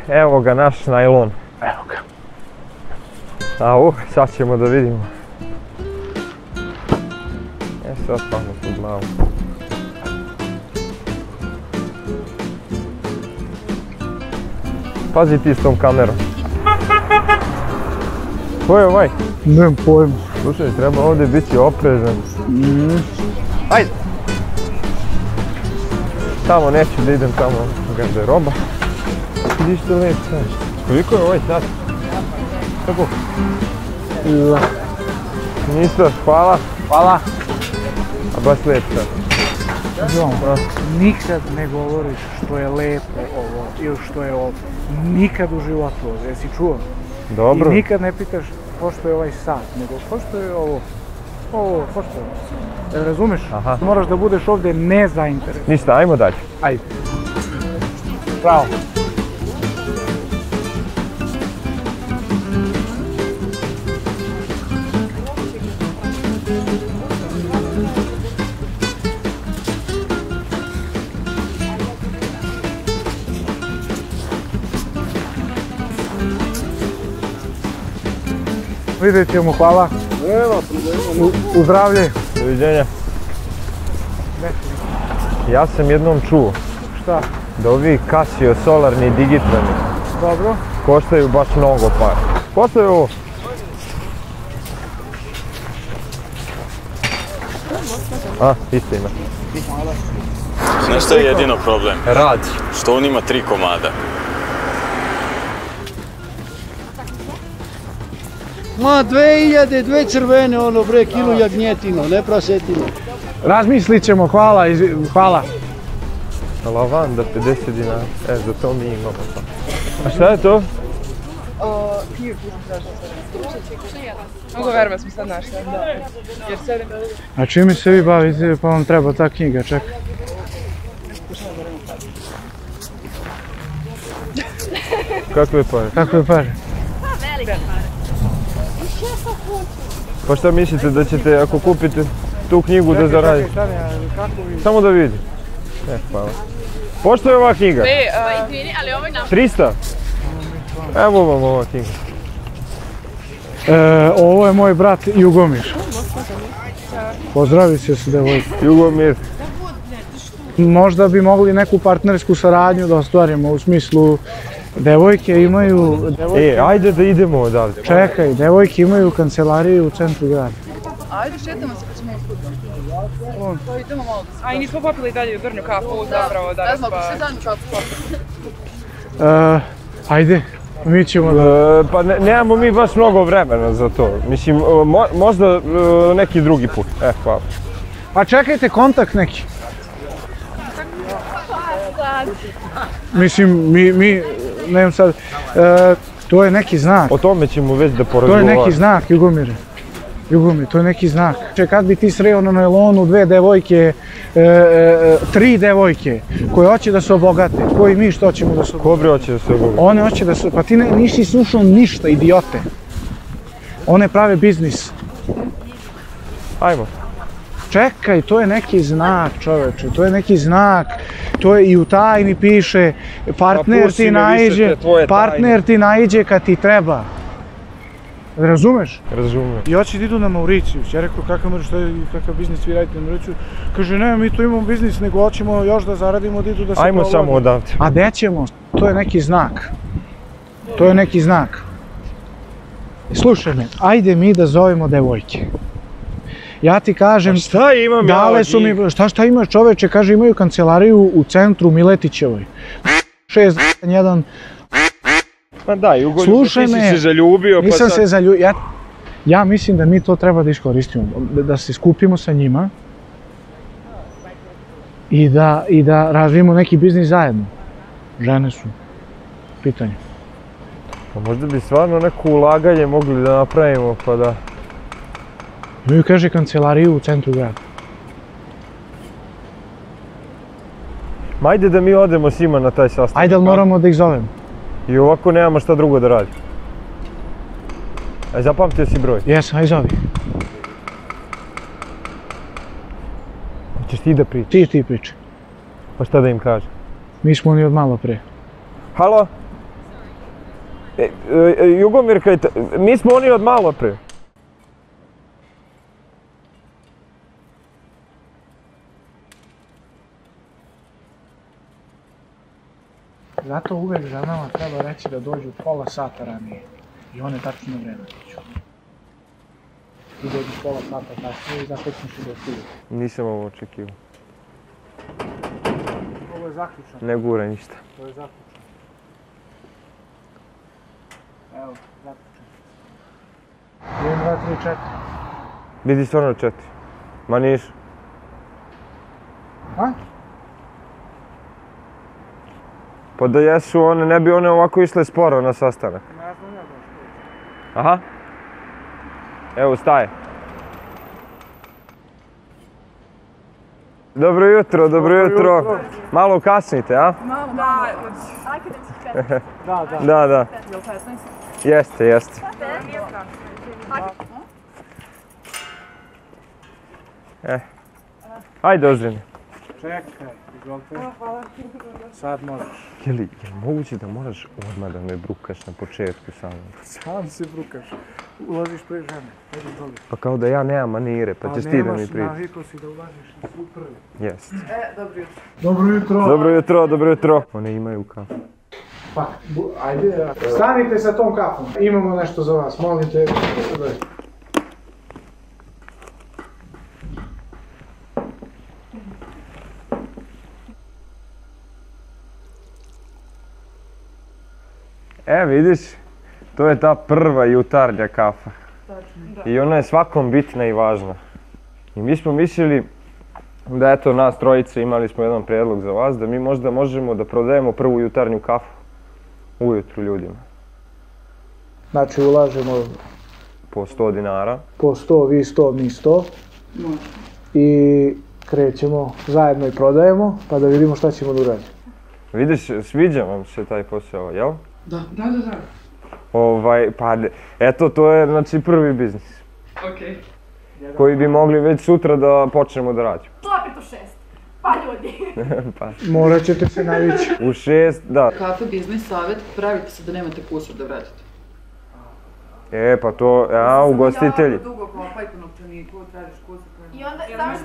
Evo ga naš najlon. Evo ga. Sad ćemo da vidimo. Sad spavno tu glavu. Pazi ti s tom kamerom. Ko je ovaj? Nemam pojma. Slušaj, treba ovdje biti oprezan. Ajde! Tamo neću da idem, tamo garderoba. Vidi što lijep sad. Koliko je ovaj sad? Kako? Ministar, hvala. Hvala. A baš lijep sad. Nikad ne govoriš što je lepo ovo ili što je ovo. Nikad u životu ovo, jesi čuo? Dobro. I nikad ne pitaš pošto je ovaj sat, nego pošto je ovo. Ovo, pošto je ovo. Razumeš? Aha. Moraš da budeš ovdje nezainteresan. Ništa, ajmo dalje. Ajde. Bravo. Vidjet ćemo, hvala. U zdravlje. Doviđenja. Ja sam jednom čuo Šta? da ovi Casio solarni digitroni Dobro. koštaju baš mnogo para. Koštaju ovo? Istina. Znaš što je jedino problem? Rad. Što on ima 3 komada. Ma 2000, dve crvene, ono bre, kilu jagnjetino, ne prasetino. Razmislit ćemo, hvala, hvala. Lavanda 50 dinara. Za to mi imamo to. A šta je to? Knjigu tražila sam. Mnogo verme smo sad našli. Jer sve... A čime se vi bavite, pa vam treba ta knjiga, čekaj. Kakve pare? Kakve pare? Velike pare. Pa šta mislite da ćete, ako kupite tu knjigu, da zaradite? Samo da vidim. Hvala. Pošto je ova knjiga? Izvini, ali ovo je nam... 300? Evo vam ova knjiga. Ovo je moj brat Jugomir. Pozdravi se s devojkom. Jugomir. Možda bi mogli neku partnersku saradnju da ostvarimo, u smislu devojke imaju... Ajde da idemo odavde. Čekaj, devojke imaju kancelariju u centru grada. Ajde, šetamo se pa ćemo usput. To idemo malo da se... A i nismo popili dalje drnju kafu zapravo danas pa... Sve zadnju kafu. Ajde, mi ćemo da... Pa nemamo mi baš mnogo vremena za to. Mislim, možda neki drugi put. Hvala. Pa čekajte, kontakt neki. Mislim, mi, nemam sad, to je neki znak. O tome ćemo već da To je porazgovaramo. neki znak, Jugomire. Jugomir, to je neki znak. Kad bi ti sreo na najlonu 2 devojke, 3 devojke koje hoće da se obogate, koji mi što hoćemo da se obogate? Ko bre hoće da se obogate? One hoće da se, pa ti nisi slušao ništa, idiote. One prave biznis. Ajmo. Čekaj, to je neki znak, čoveče, to je neki znak, to je i u tajni piše, partner ti naiđe kad ti treba. Razumeš? Razumem. I hoće da idu na Mauricijus, ja rekao kakav biznis vi radite na Mauricijus, kaže ne, mi tu imamo biznis, nego hoćemo još da zaradimo da idu da se Ajmo provode. samo odavde. A gde ćemo? To je neki znak. To je neki znak. Slušaj me, ajde mi da zovemo devojke. Ja ti kažem, Šta imam ja dale od su njih? mi, šta imaš čoveče, kaže imaju kancelariju u centru Miletićevoj. 6-1. Ma da, Jugo, Slušaj ti si me, se zaljubio pa nisam sad... se zaljubio, ja mislim da mi to treba da iskoristimo, da se skupimo sa njima i da razvijemo neki biznis zajedno. Žene su u pitanju. Pa možda bi stvarno neko ulaganje mogli da napravimo pa da... Imaju, kaže, kancelariju u centru grada. Ma ajde da mi odemo s njima na taj sastanak. Ajde, ali moramo da ih zovemo. I ovako nemamo šta drugo da radi. Aj, zapamtio si broj. Jesam, aj zovi. Hoćeš ti da pričaš? Ti pričaj. Pa šta da im kažem? Mi smo oni od malo pre. Halo? Jugomir, mi smo oni od malo pre. Zato uvek za nama treba reći da dođu pola sata ranije. I one tačno na vreme dođu. Ti dođu pola sata kasnije i zatekneš i da stigli. Nisam ovo očekivao. Ovo je zaključano. Ne gura ništa. To je zaključano. Evo, zaključano. 1, 2, 3, 4. Vidi stvarno 4. Ma niš. A? Pa da jesu one, ne bi one ovako išle sporo na sastanak. Ne znam ja da što. Aha. Evo, staje. Dobro jutro, dobro jutro. Malo kasnite, a? Malo, malo. Da. Da. Jeste. Ajde, ozreni. Čekaj, izvolite. Sad možeš. Je li moguće da moraš odmah da me brukaš na početku samo? Sam se brukaš. Ulaziš pre žene. Ajde, doli. Pa kao da ja nemam manire, pa ćeš ti da mi nemaš, priđeš. navikao si da ulaziš na svu prvi. Jest. Dobro jutro. Dobro jutro. Dobro jutro. One imaju kafu. Pa, ajde. Stanite sa tom kafom. Imamo nešto za vas, molim te. Vidiš, to je ta prva jutarnja kafa. I ona je svakom bitna i važna. I mi smo mislili da eto nas trojice imali smo jedan prijedlog za vas, da mi možda možemo da prodajemo prvu jutarnju kafu ujutru ljudima. Znači ulažemo Po 100 dinara. po 100, vi 100, mi 100. I krećemo, zajedno i prodajemo, pa da vidimo šta ćemo da uradimo. Vidiš, sviđa vam se taj posao, jel? Da. Pa eto, to je znači prvi biznis. Okej. Koji bi mogli već sutra da počnemo da radimo. Opet u 6. Pa ljudi. Morat ćete se navići. U 6, da. Kafe biznis savjet, pravite se da nemate kusur da vratite. Pa to, ugostitelji. Jako dugo kopaj po novčaniku, tražiš kusur. I onda, ja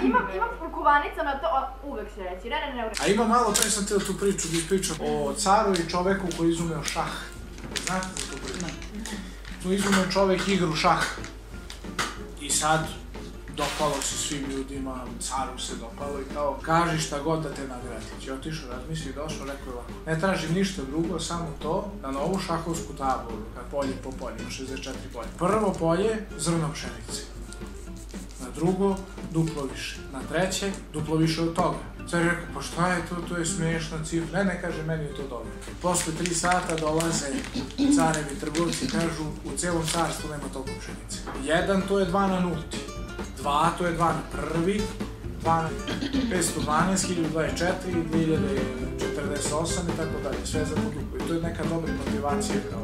imam prkovanica na to, uvek će reći, ne. A ima malo, pre sam teo tu priču da ispričam o caru i čoveku koji izumeo šah. Znate za tu priču? Tu izumeo čovek igru šah. I sad, dopalo se svim ljudima, caru se dopalo i kao, kaži šta god da te nagradi. I otišao, razmislio i došao, rekao je ovako, ne tražim ništa drugo, samo to, da na ovu šahovsku tablu, polje po polje, ima 64 polje. Prvo polje, zrno pšenice. Na drugo, duplo više. Na treće, duplo više od toga. Car je rekao, pa šta je to, to je smiješna cifra. Ne, kaže, meni je to dobro. Posle 3 sata dolaze carevi trgovci, kažu, u celom carstvu nema toliko pšenice. 1 to je 2 na nulti. 2 to je 2 na prvi. 2 na 512, 1024, 2048 i tako dalje. Sve za poduplo. I to je neka dobra motivacija kao.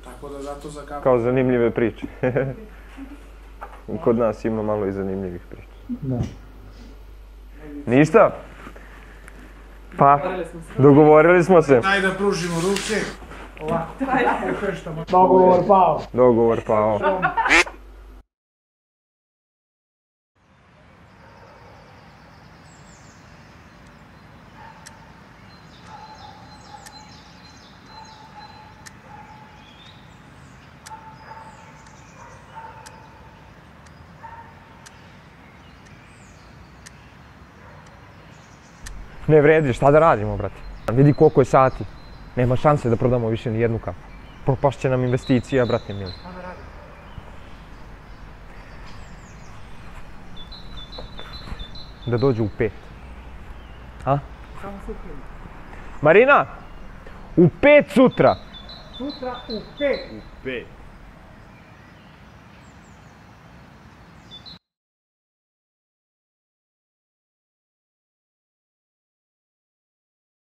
Tako da zato za kafu. Kao zanimljive priče. Kod nas ima malo i zanimljivih priča. Da. Ništa? Pa, dogovorili smo se. Daj da pružimo ruke. Ovako. Dogovor pao. Dogovor pao. Ne vredi, šta da radimo, brate? Vidi koliko je sati. Nema šanse da prodamo više ni jednu kafu. Propašće nam investicija, brate mili. Šta da radimo? Da dođu u 5. A? Samo sutra. Marina! U 5 sutra! Sutra u 5. U 5.